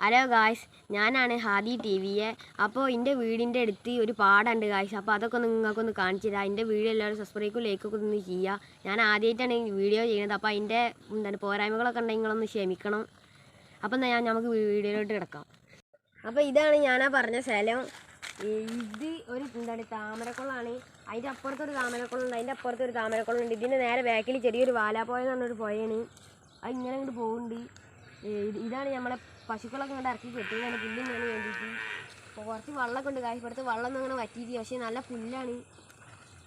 Hello guys, ഞാനാണ് ഹാദി ടിവിയെ. അപ്പോൾ എൻ്റെ വീടിൻ്റെ അടുത്ത് ഒരു പാടമുണ്ട് ഗായ്സ്. അപ്പോൾ അതൊക്കെ ഒന്ന് നിങ്ങൾക്കൊന്ന് കാണിച്ചു തരാം. എൻ്റെ വീഡിയോ എല്ലാവരും സബ്സ്ക്രൈബും ലൈക്കൊക്കെ ഒന്ന് ചെയ്യുക. ഞാൻ ആദ്യമായിട്ടാണ് ഈ വീഡിയോ ചെയ്യുന്നത്. അപ്പോൾ അതിൻ്റെ പോരായ്മകളൊക്കെ ഉണ്ടെങ്കിൽ നിങ്ങളൊന്ന് ക്ഷമിക്കണം. അപ്പം നമുക്ക് വീഡിയോയിലോട്ട് കിടക്കാം. അപ്പോൾ ഇതാണ് ഞാനാ പറഞ്ഞ സ്ഥലം. ഇത് ഒരു താമരക്കുളമാണ്. അതിൻ്റെ അപ്പുറത്തൊരു താമരക്കുളമുണ്ട്, അതിൻ്റെ അപ്പുറത്തൊരു താമരക്കുളമുണ്ട്. ഇതിൻ്റെ നേരെ ബാക്കിൽ ചെറിയൊരു വാലാപ്പോയ എന്ന് പറഞ്ഞൊരു പുഴയാണ്. അത് ഇങ്ങനെ ഇങ്ങോട്ട് പോകുന്നുണ്ട്. ഇതാണ് നമ്മളെ പശുക്കളൊക്കെ ഇങ്ങോട്ട് ഇറക്കി കെട്ടിയതാണ് പുല്ലിങ്ങനെ വേണ്ടിയിട്ട്. അപ്പോൾ കുറച്ച് വെള്ളമൊക്കെ ഉണ്ട് കാശ്. ഇവിടുത്തെ വെള്ളം ഒന്നും അങ്ങനെ വറ്റിയിട്ട്, പക്ഷേ നല്ല പുല്ലാണ്.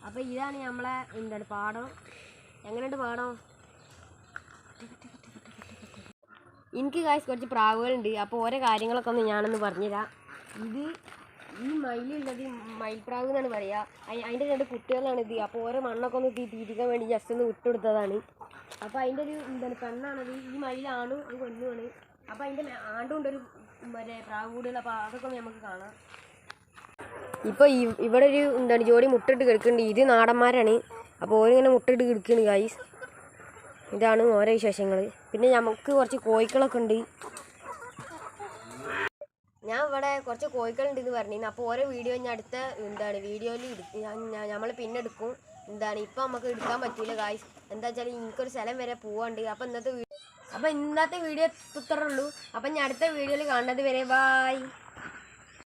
അപ്പോൾ ഇതാണ് നമ്മളെ പാടം. എങ്ങനെയുണ്ട് പാടം? എനിക്ക് കാശ് കുറച്ച് പ്രാവുകളുണ്ട്. അപ്പോൾ ഓരോ കാര്യങ്ങളൊക്കെ ഒന്ന് ഞാനൊന്ന് പറഞ്ഞുതരാം. ഈ മയിലുള്ളത് മയിൽപ്രാവ് എന്നാണ് പറയുക. അതിൻ്റെ 2 കുട്ടികളാണിത്. അപ്പോൾ ഓരോ മണ്ണൊക്കെ ഒന്ന് തീറ്റിക്കാൻ വേണ്ടി ജസ്റ്റ് ഒന്ന് വിട്ടുകൊടുത്തതാണ്. അപ്പോൾ അതിൻ്റെ ഒരു പെണ്ണാണത്. ഈ മയിലാണും അത് പെണ്ണുമാണ്. അപ്പോൾ അതിൻ്റെ ആണ്ടുകൊണ്ടൊരു പ്രാവ് കൂടുകൾ. അപ്പോൾ അതൊക്കെ ഒന്ന് നമുക്ക് കാണാം. ഇപ്പോൾ ഇവിടെ ഒരു ജോഡി മുട്ടിട്ട് കിടക്കുന്നുണ്ട്. ഇത് നാടന്മാരാണ്. അപ്പോൾ ഓരിങ്ങനെ മുട്ടിട്ട് കിടക്കുകയാണ് ഗൈസ്. ഇതാണ് ഓരോ വിശേഷങ്ങൾ. പിന്നെ നമുക്ക് കുറച്ച് കോഴിക്കളൊക്കെ ഉണ്ട്. ഞാൻ ഇവിടെ കുറച്ച് കോഴിക്കളുണ്ട് എന്ന് പറഞ്ഞിരുന്നു. അപ്പോൾ ഓരോ വീഡിയോ ഞാൻ അടുത്ത വീഡിയോയിൽ നമ്മൾ പിന്നെ എടുക്കും. ഇപ്പം നമുക്ക് എടുക്കാൻ പറ്റില്ല ഗായ്സ്. എന്താ വെച്ചാൽ എനിക്കൊരു സ്ഥലം വരെ പോവാണ്ട്. അപ്പോൾ ഇന്നത്തെ വീഡിയോ ഇത്രേ ഉള്ളൂ. അപ്പം ഞാൻ അടുത്ത വീഡിയോയിൽ കാണുന്നത് വരെ ബായ്.